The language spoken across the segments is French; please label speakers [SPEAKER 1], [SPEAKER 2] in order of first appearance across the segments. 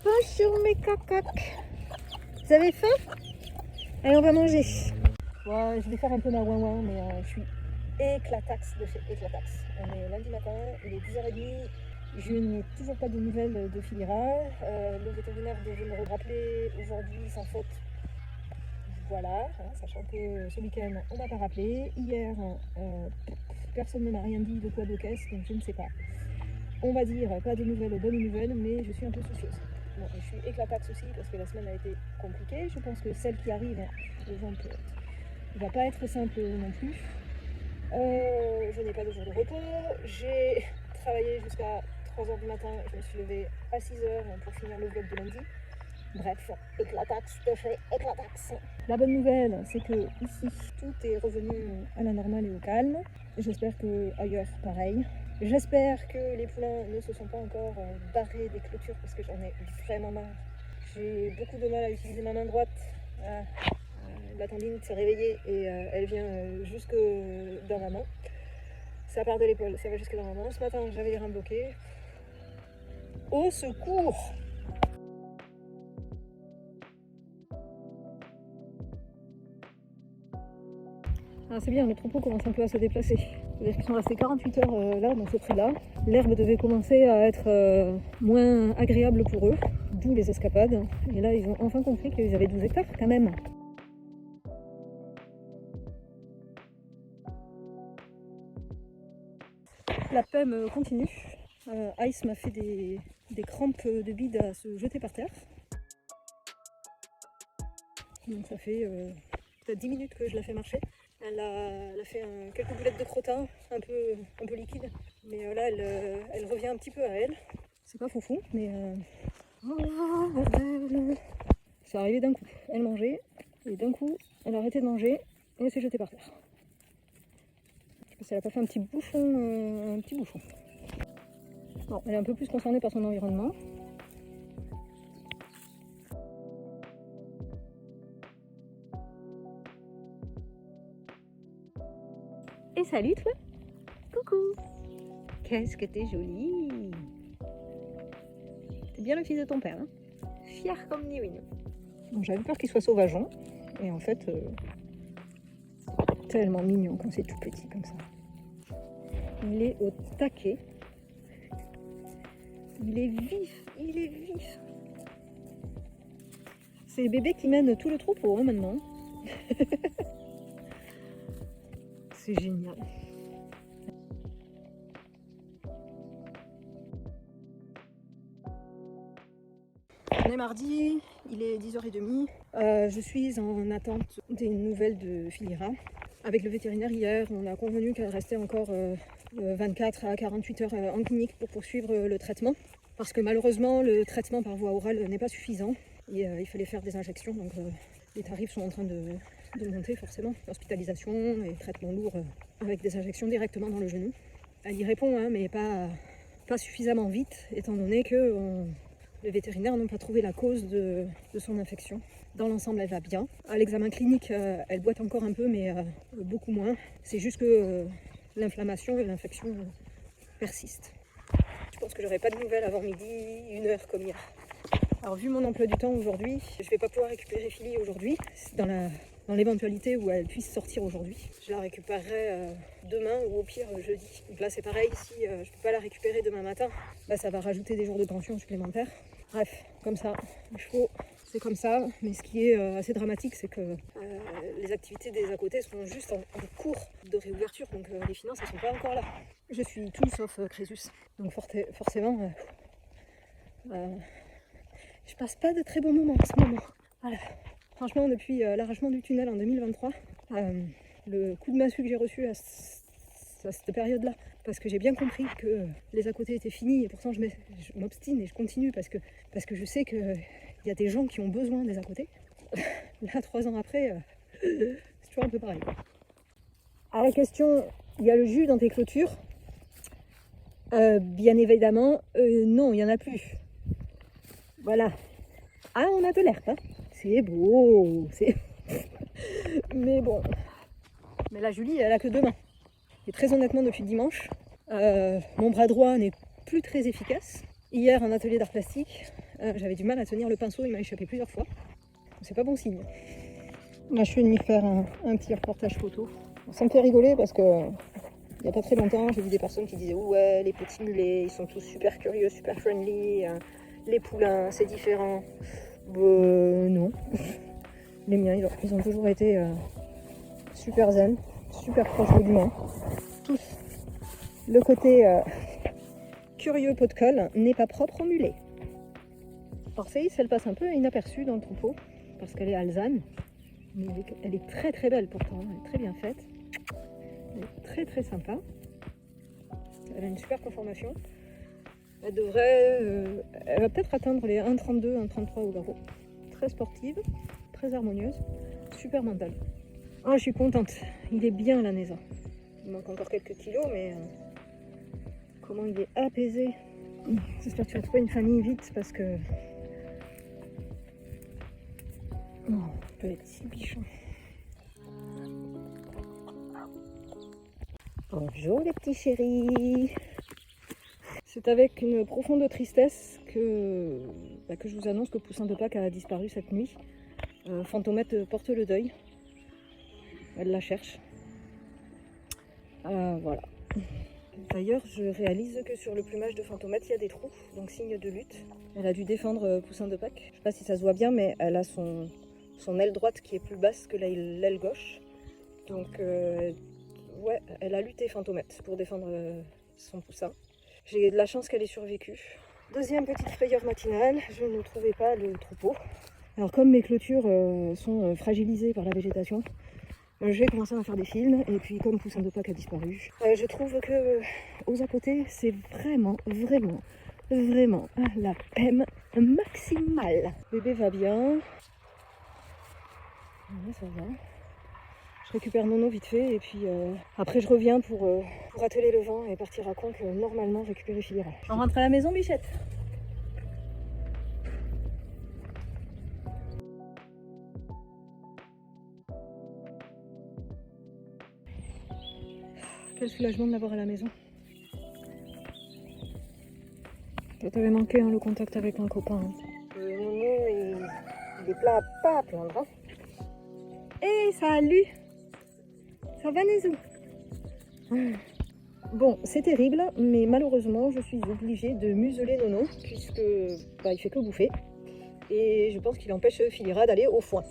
[SPEAKER 1] Bonjour mes cococs. Vous avez faim? Allez, on va manger. Ouais, je vais faire un peu ma ouin mais je suis éclataxe de chez Éclataxe. On est lundi matin, il est 10h30. Je n'ai toujours pas de nouvelles de Philira. Le vétérinaire devait me rappeler aujourd'hui sans faute. Voilà, sachant que ce week-end on m'a pas rappelé. Hier, personne ne m'a rien dit de quoi de caisse, donc je ne sais pas. On va dire pas de nouvelles, bonnes nouvelles, mais je suis un peu soucieuse. Bon, je suis éclataxe aussi parce que la semaine a été compliquée. Je pense que celle qui arrive, exemple, ne va pas être simple non plus. Je n'ai pas de jour de repos. J'ai travaillé jusqu'à 3h du matin. Je me suis levée à 6h pour finir le vlog de lundi. Bref, éclataxe, je te fais éclataxe. La bonne nouvelle, c'est que ici, tout est revenu à la normale et au calme. J'espère que ailleurs, pareil. J'espère que les poulains ne se sont pas encore barrés des clôtures parce que j'en ai vraiment marre. J'ai beaucoup de mal à utiliser ma main droite. La tendine s'est réveillée et elle vient jusque dans ma main. Ça part de l'épaule, ça va jusque dans ma main. Ce matin, j'avais les reins bloqués. Au secours! Ah, c'est bien, les troupeaux commencent un peu à se déplacer. C'est-à-dire qu'ils sont restés 48 heures là, dans ce prix-là. L'herbe devait commencer à être moins agréable pour eux, d'où les escapades. Et là, ils ont enfin compris qu'ils avaient 12 hectares quand même. La PEM continue. Ice m'a fait des crampes de bide à se jeter par terre. Donc ça fait peut-être 10 minutes que je la fais marcher. Elle a fait quelques boulettes de crottin, un peu liquide. Mais là, elle revient un petit peu à elle. C'est pas foufou, mais... Oh, bordel. C'est arrivé d'un coup. Elle mangeait, et d'un coup, elle a arrêté de manger, et elle s'est jetée par terre. Je sais pas si elle a pas fait un petit bouchon. Bon, elle est un peu plus concernée par son environnement. Et salut toi! Coucou! Qu'est-ce que t'es jolie! T'es bien le fils de ton père, hein? Fier comme Niwin. Bon, j'avais peur qu'il soit sauvageon, et en fait, tellement mignon quand c'est tout petit comme ça. Il est au taquet. Il est vif. C'est les bébés qui mènent tout le troupeau, hein, maintenant. C'est génial. On est mardi, il est 10h30. Je suis en attente des nouvelles de Philira. Avec le vétérinaire hier, on a convenu qu'elle restait encore 24 à 48 heures en clinique pour poursuivre le traitement. Parce que malheureusement, le traitement par voie orale n'est pas suffisant. Et il fallait faire des injections, donc les tarifs sont en train de monter forcément. Hospitalisation et traitement lourd avec des injections directement dans le genou. Elle y répond, hein, mais pas suffisamment vite, étant donné que les vétérinaires n'ont pas trouvé la cause de son infection. Dans l'ensemble, elle va bien. À l'examen clinique, elle boite encore un peu, mais beaucoup moins. C'est juste que l'inflammation et l'infection persistent. Je pense que j'aurai pas de nouvelles avant midi, 1h comme hier. Alors vu mon emploi du temps aujourd'hui, je vais pas pouvoir récupérer Philly aujourd'hui, dans l'éventualité où elle puisse sortir aujourd'hui. Je la récupérerai demain ou au pire jeudi. Donc là c'est pareil, si je peux pas la récupérer demain matin, bah, ça va rajouter des jours de pension supplémentaires. Bref, comme ça, les chevaux, c'est comme ça. Mais ce qui est assez dramatique, c'est que les activités des à côté sont juste en cours de réouverture, donc les finances elles sont pas encore là. Je suis tout sauf Crésus, donc forcément... je passe pas de très bons moments en ce moment. Voilà. Franchement, depuis l'arrachement du tunnel en 2023, le coup de massue que j'ai reçu à cette période-là, parce que j'ai bien compris que les à côté étaient finis, et pourtant je m'obstine et je continue parce que je sais qu'il y a des gens qui ont besoin des à côté. Là, 3 ans après, c'est toujours un peu pareil. À la question, il y a le jus dans tes clôtures? Bien évidemment, non, il n'y en a plus. Voilà. Ah, on a de l'herbe, hein. C'est beau. Mais bon. Mais la Julie, elle a que 2 mains. Et très honnêtement, depuis dimanche, mon bras droit n'est plus très efficace. Hier, en atelier d'art plastique, J'avais du mal à tenir le pinceau, il m'a échappé plusieurs fois. C'est pas bon signe. Là, je suis venue faire un petit reportage photo. Ça me fait rigoler parce que il n'y a pas très longtemps, j'ai vu des personnes qui disaient ouais, les petits mulets, ils sont tous super curieux, super friendly. Les poulains, c'est différent. Non. Les miens, ils ont toujours été super zen, super proches de l'humain. Tous. Le côté curieux pot de colle n'est pas propre aux mulets. Parfaïs, elle passe un peu inaperçue dans le troupeau parce qu'elle est alezane. Mais elle est très très belle pourtant, elle est très bien faite. Elle est très très sympa. Elle a une super conformation. Elle va peut-être atteindre les 1,32, 1,33 au garrot. Très sportive, très harmonieuse, super mentale. Oh, je suis contente. Il est bien la Neza. Il manque encore quelques kilos, mais comment il est apaisé. J'espère que tu vas trouver une famille vite parce que... Oh, petit bichon. Bonjour les petits chéris. C'est avec une profonde tristesse que je vous annonce que Poussin de Pâques a disparu cette nuit. Fantomette porte le deuil. Elle la cherche. Voilà. D'ailleurs, je réalise que sur le plumage de Fantomette, il y a des trous, donc signe de lutte. Elle a dû défendre Poussin de Pâques. Je ne sais pas si ça se voit bien, mais elle a son aile droite qui est plus basse que l'aile gauche. Donc, ouais, elle a lutté Fantomette pour défendre son poussin. J'ai de la chance qu'elle ait survécu. Deuxième petite frayeur matinale, je ne trouvais pas le troupeau. Alors comme mes clôtures sont fragilisées par la végétation, j'ai commencé à faire des films et puis comme Poussin de Pâques a disparu, je trouve que aux à côté c'est vraiment la peine maximale. Bébé va bien. Ouais, ça va. Je récupère Nono vite fait et puis après je reviens pour atteler le vent et partir à Conques normalement récupérer Philira. On rentre à la maison, Bichette? Quel soulagement de l'avoir à la maison. Ça t'avait manqué le contact avec un copain. Nono il est pas à plaindre. Hein. Hey, salut! Ça va Nézou? Bon, c'est terrible, mais malheureusement, je suis obligée de museler Nono, puisque il fait que bouffer. Et je pense qu'il empêche Philira d'aller au foin.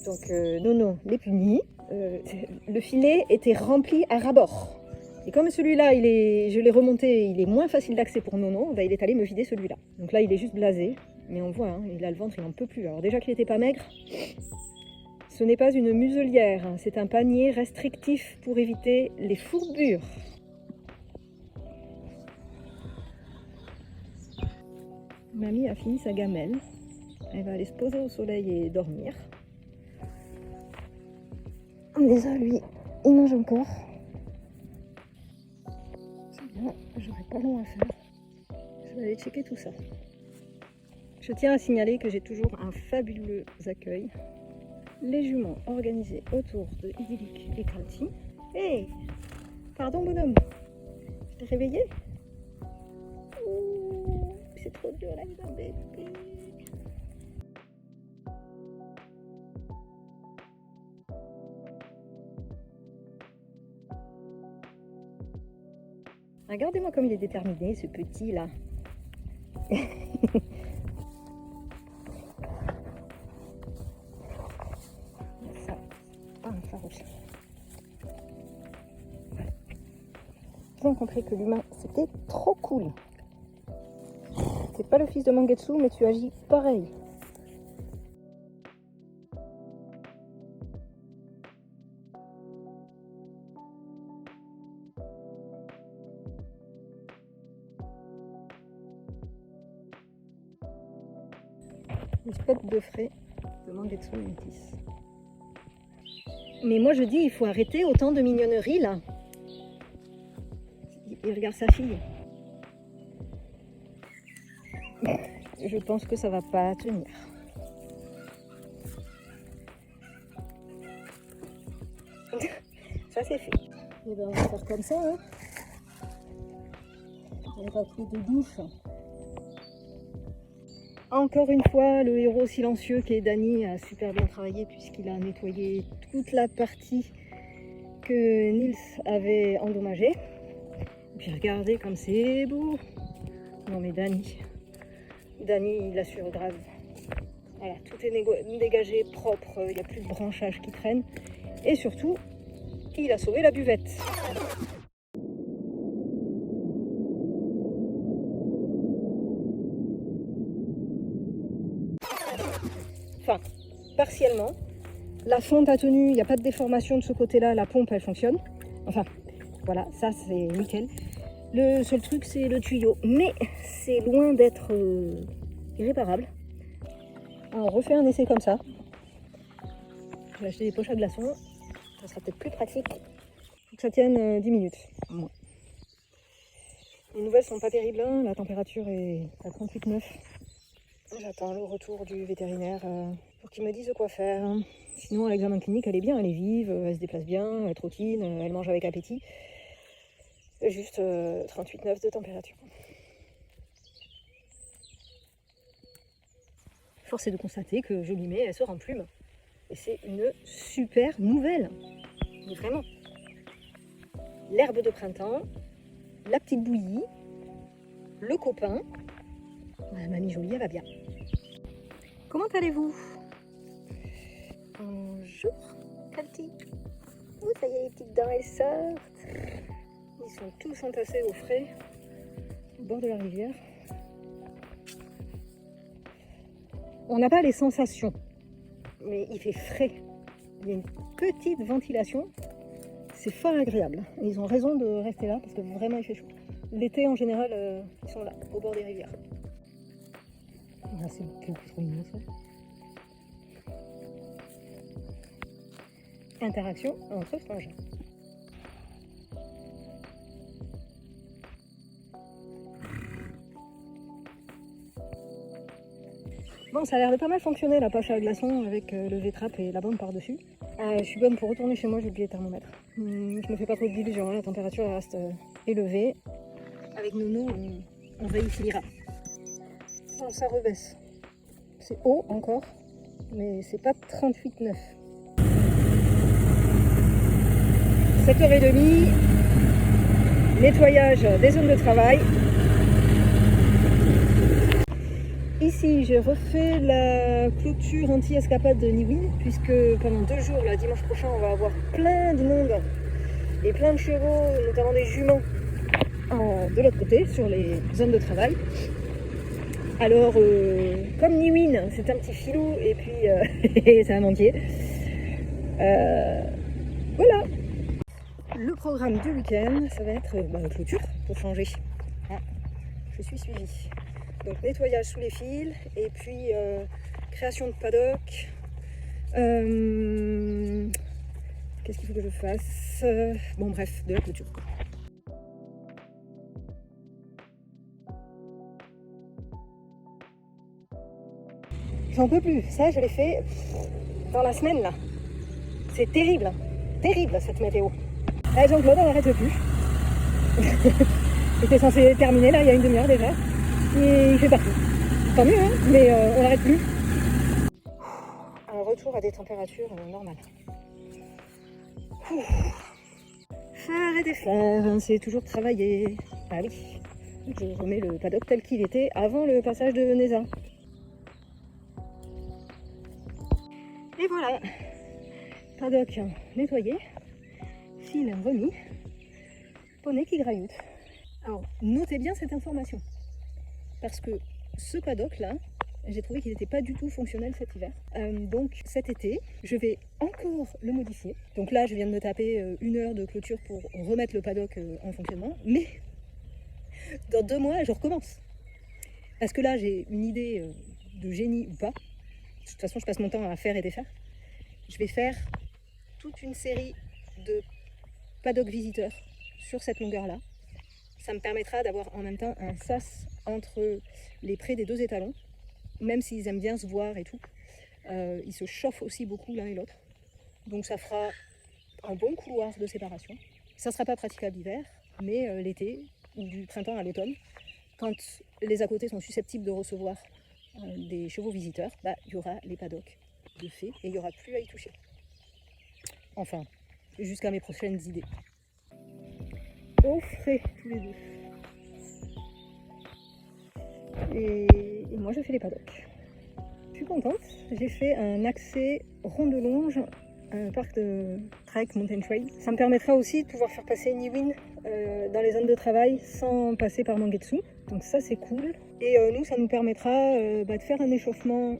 [SPEAKER 1] Donc Nono les punit. Le filet était rempli à ras-bord. Et comme celui-là, je l'ai remonté, il est moins facile d'accès pour Nono, il est allé me vider celui-là. Donc là, il est juste blasé. Mais on voit, hein, il a le ventre, il n'en peut plus. Alors déjà qu'il n'était pas maigre... Ce n'est pas une muselière, c'est un panier restrictif pour éviter les fourbures. Mamie a fini sa gamelle. Elle va aller se poser au soleil et dormir. Déjà, lui, il mange encore. C'est bien, j'aurai pas long à faire. Je vais aller checker tout ça. Je tiens à signaler que j'ai toujours un fabuleux accueil. Les juments organisés autour de Idyllique et Kralti. Hey, pardon bonhomme, je t'ai réveillé? Oh, c'est trop dur là, il a un bébé. Regardez-moi comme il est déterminé, ce petit là. J'ai compris que l'humain c'était trop cool. T'es pas le fils de Mangetsu, mais tu agis pareil. Une spot de frais de Mangetsu métis. Mais moi je dis, il faut arrêter autant de mignonneries là. Il regarde sa fille. Je pense que ça va pas tenir. Ça c'est fait. Et ben on va faire comme ça. Hein. On va plus de douche. Encore une fois, le héros silencieux qui est Dany a super bien travaillé puisqu'il a nettoyé toute la partie que Nils avait endommagée. Et puis regardez comme c'est beau. Non mais Dany, il assure grave. Voilà, tout est dégagé, propre, il n'y a plus de branchages qui traînent. Et surtout, il a sauvé la buvette. Enfin, partiellement. La fonte a tenu, il n'y a pas de déformation de ce côté-là, la pompe elle fonctionne. Enfin, voilà, ça c'est nickel. Le seul truc c'est le tuyau, mais c'est loin d'être irréparable. Alors, on refait un essai comme ça. Je vais acheter des poches à glaçons, ça sera peut-être plus pratique. Il faut que ça tienne 10 minutes. Moins. Les nouvelles sont pas terribles, hein. La température est à 38,9. J'attends le retour du vétérinaire pour qu'il me dise quoi faire. Sinon, à l'examen clinique, elle est bien, elle est vive, elle se déplace bien, elle trottine, elle mange avec appétit. Juste 38,9 de température. Force est de constater que je lui mets, elle sort en plume. Et c'est une super nouvelle. Mais vraiment. L'herbe de printemps, la petite bouillie, le copain. Mamie jolie, elle va bien. Comment allez-vous? Bonjour, Calti. Oh, ça y est, les petites dents, elles sortent. Ils sont tous entassés au frais, au bord de la rivière. On n'a pas les sensations, mais il fait frais. Il y a une petite ventilation. C'est fort agréable. Et ils ont raison de rester là parce que vraiment il fait chaud. L'été en général, ils sont là, au bord des rivières. Ah, c'est beaucoup trop mignon ça. Interaction entre frangins. Bon, ça a l'air de pas mal fonctionner la poche à glaçons avec le V-trap et la bombe par-dessus. Je suis bonne pour retourner chez moi, j'ai oublié le thermomètre. Je me fais pas trop d'illusions, hein, la température elle reste élevée. Avec Nono, on vérifiera. Bon, ça rebaisse. C'est haut encore, mais c'est pas 38,9. 7h30, nettoyage des zones de travail. Ici, j'ai refait la clôture anti-escapade de Niwin, puisque pendant 2 jours, là, dimanche prochain, on va avoir plein de monde et plein de chevaux, notamment des juments, de l'autre côté, sur les zones de travail. Alors, comme Niwin, c'est un petit filou, et puis c'est un entier. Voilà. Le programme du week-end, ça va être clôture, pour changer. Ah, je suis suivie. Donc nettoyage sous les fils, et puis création de paddock. Qu'est-ce qu'il faut que je fasse? Bon bref, de la clôture. J'en peux plus, ça je l'ai fait dans la semaine là. C'est terrible, hein. Terrible cette météo. Jean-Claude, on n'arrête plus. C'était censé terminer là il y a une demi-heure déjà. Et il fait partout. Tant mieux, hein, mais on n'arrête plus. Un retour à des températures normales. Faire et défaire, c'est toujours travailler. Ah oui, je remets le paddock tel qu'il était avant le passage de Neza. Et voilà, paddock nettoyé, fil remis, poney qui grailloute. Alors, notez bien cette information, parce que ce paddock là, j'ai trouvé qu'il n'était pas du tout fonctionnel cet hiver. Donc cet été, je vais encore le modifier. Donc là, je viens de me taper 1 heure de clôture pour remettre le paddock en fonctionnement. Mais dans 2 mois, je recommence. Parce que là, j'ai une idée de génie ou pas. De toute façon, je passe mon temps à faire et défaire. Je vais faire toute une série de paddock visiteurs sur cette longueur-là. Ça me permettra d'avoir en même temps un sas entre les prés des 2 étalons. Même s'ils aiment bien se voir et tout, ils se chauffent aussi beaucoup l'un et l'autre. Donc ça fera un bon couloir de séparation. Ça ne sera pas praticable l'hiver, mais l'été, ou du printemps à l'automne, quand les à côté sont susceptibles de recevoir des chevaux visiteurs, bah, il y aura les paddocks de fait et il n'y aura plus à y toucher. Enfin, jusqu'à mes prochaines idées. Au frais, tous les deux. Et moi, je fais les paddocks. Je suis contente. J'ai fait un accès rond de longe à un parc de trek, mountain trail. Ça me permettra aussi de pouvoir faire passer Niwin dans les zones de travail sans passer par Mangetsu. Donc ça, c'est cool. Et nous, ça nous permettra de faire un échauffement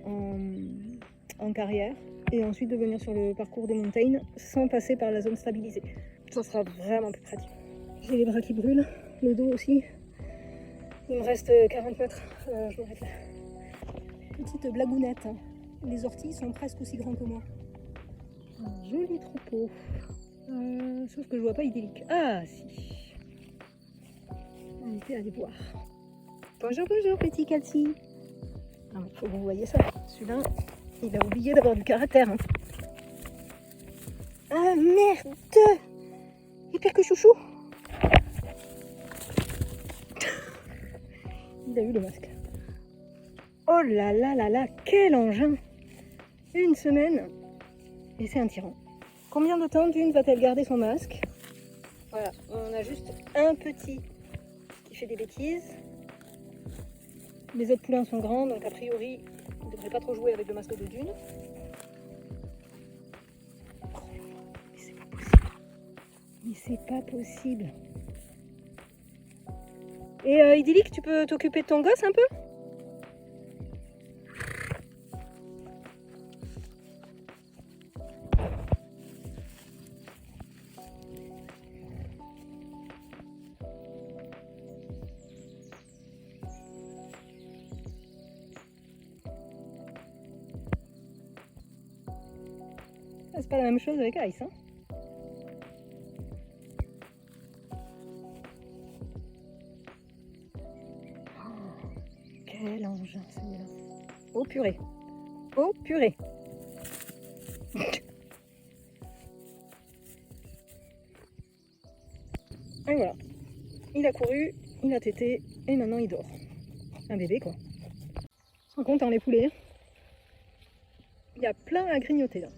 [SPEAKER 1] en carrière et ensuite de venir sur le parcours des montagnes sans passer par la zone stabilisée. Ça sera vraiment plus pratique. J'ai les bras qui brûlent, le dos aussi. Il me reste 40 mètres, je m'arrête là. Petite blagounette, les orties sont presque aussi grands que moi. Un joli troupeau. Sauf que je vois pas idyllique. Ah si. On était à aller voir. Bonjour, bonjour petit Calci. Ah, il faut que vous voyez ça. Celui-là, il a oublié d'avoir du caractère. Hein. Ah merde! Il est pire que chouchou. Il a eu le masque. Oh là là là là, quel engin! Une semaine et c'est un tyran. Combien de temps Dune va-t-elle garder son masque? Voilà, on a juste un petit qui fait des bêtises. Les autres poulains sont grands, donc a priori, ils ne devraient pas trop jouer avec le masque de Dune. Oh là là, mais c'est pas possible. Mais c'est pas possible. Et Idyllique, tu peux t'occuper de ton gosse un peu? C'est pas la même chose avec Ice, hein. Oh, quel engin celui-là. Oh purée. Oh purée. Et voilà. Il a couru, il a tété et maintenant il dort. Un bébé quoi. Sans compte les poulets. Il y a plein à grignoter là.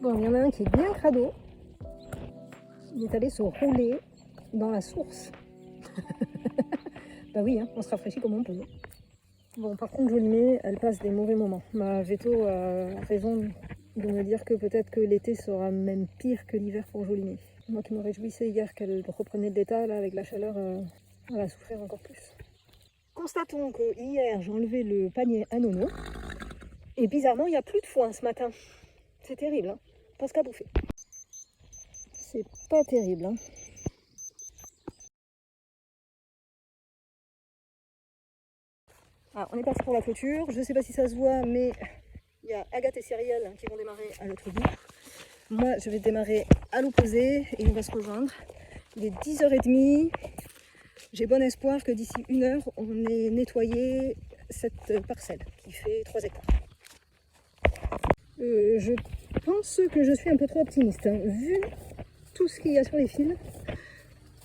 [SPEAKER 1] Bon, il y en a un qui est bien crado. Il est allé se rouler dans la source. Bah oui, hein, on se rafraîchit comme on peut. Bon, par contre, Jolimé, elle passe des mauvais moments. Ma veto a raison de me dire que peut-être que l'été sera même pire que l'hiver pour Jolimé. Moi qui me réjouissais hier qu'elle reprenait de l'état, là, avec la chaleur, elle va souffrir encore plus. Constatons que hier, j'ai enlevé le panier à Nono. Et bizarrement, il n'y a plus de foin ce matin. C'est terrible, hein. Pas ce qu'à bouffer. C'est pas terrible, hein. Ah, on est parti pour la clôture. Je sais pas si ça se voit, mais il y a Agathe et Cyrielle qui vont démarrer à l'autre bout. Moi, je vais démarrer à l'opposé et on va se rejoindre. Il est 10h30. J'ai bon espoir que d'ici 1 heure, on ait nettoyé cette parcelle qui fait 3 hectares. Je pense que je suis un peu trop optimiste. Hein. Vu tout ce qu'il y a sur les fils,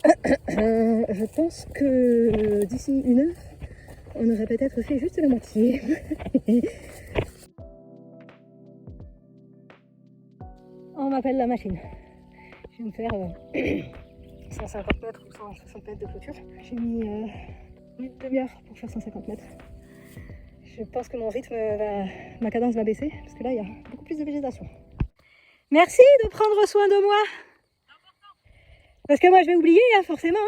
[SPEAKER 1] je pense que d'ici 1 heure, on aurait peut-être fait juste la moitié. On m'appelle la machine. Je vais me faire 150 mètres ou 160 mètres de clôture. J'ai mis une demi-heure pour faire 150 mètres. Je pense que mon rythme ma cadence va baisser parce que là il y a beaucoup plus de végétation. Merci de prendre soin de moi. Parce que moi je vais oublier hein, forcément.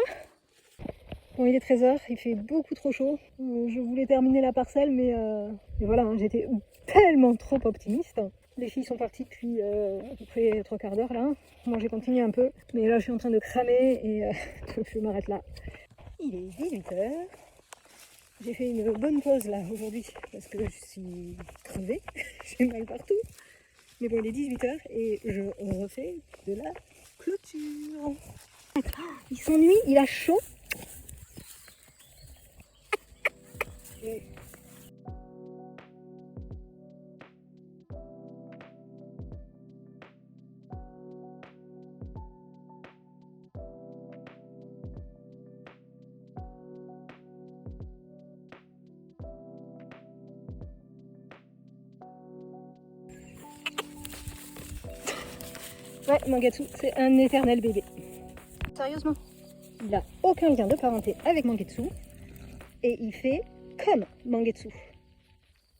[SPEAKER 1] Bon, il est 13h, il fait beaucoup trop chaud. Je voulais terminer la parcelle mais voilà, hein, j'étais tellement trop optimiste. Les filles sont parties depuis à peu près 3/4 d'heure là. Moi j'ai continué un peu, mais là je suis en train de cramer et je m'arrête là. Il est 18h. J'ai fait une bonne pause là aujourd'hui parce que je suis crevée, j'ai mal partout. Mais bon, il est 18h et je refais de la clôture. Il s'ennuie, il a chaud. Et Ouais, Mangetsu, c'est un éternel bébé. Sérieusement, il n'a aucun lien de parenté avec Mangetsu et il fait comme Mangetsu.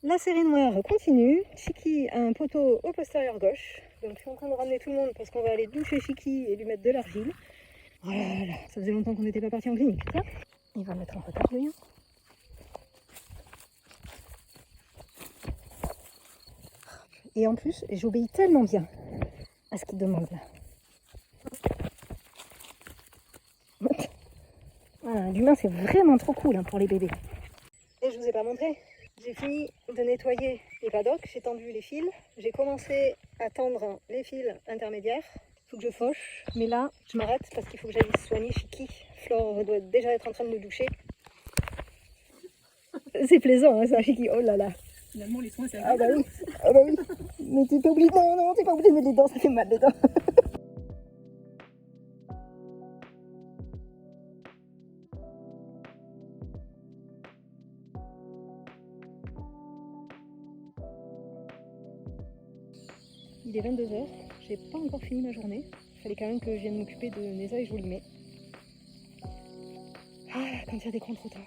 [SPEAKER 1] La série noire continue. Chiki a un poteau au postérieur gauche. Donc je suis en train de ramener tout le monde parce qu'on va aller doucher Chiki et lui mettre de l'argile. Voilà, ça faisait longtemps qu'on n'était pas parti en clinique. Ça, il va mettre un retard de lien. Et en plus, j'obéis tellement bien à ce qu'il demande là. Voilà, l'humain c'est vraiment trop cool hein, pour les bébés. Et je vous ai pas montré. J'ai fini de nettoyer les paddocks, j'ai tendu les fils, j'ai commencé à tendre les fils intermédiaires. Il faut que je fauche, mais là je m'arrête parce qu'il faut que j'aille soigner Chiki. Flore doit déjà être en train de le doucher. C'est plaisant hein, ça Chiki, oh là là.
[SPEAKER 2] Finalement les soins c'est
[SPEAKER 1] Ah bah oui, ah bah oui. Mais t'es pas obligé, non, t'es pas obligé de mettre les dents, ça fait mal les dents. Il est 22h, j'ai pas encore fini ma journée. Il fallait quand même que je vienne m'occuper de Neza et Jolimé. Ah, quand il y a des contretemps.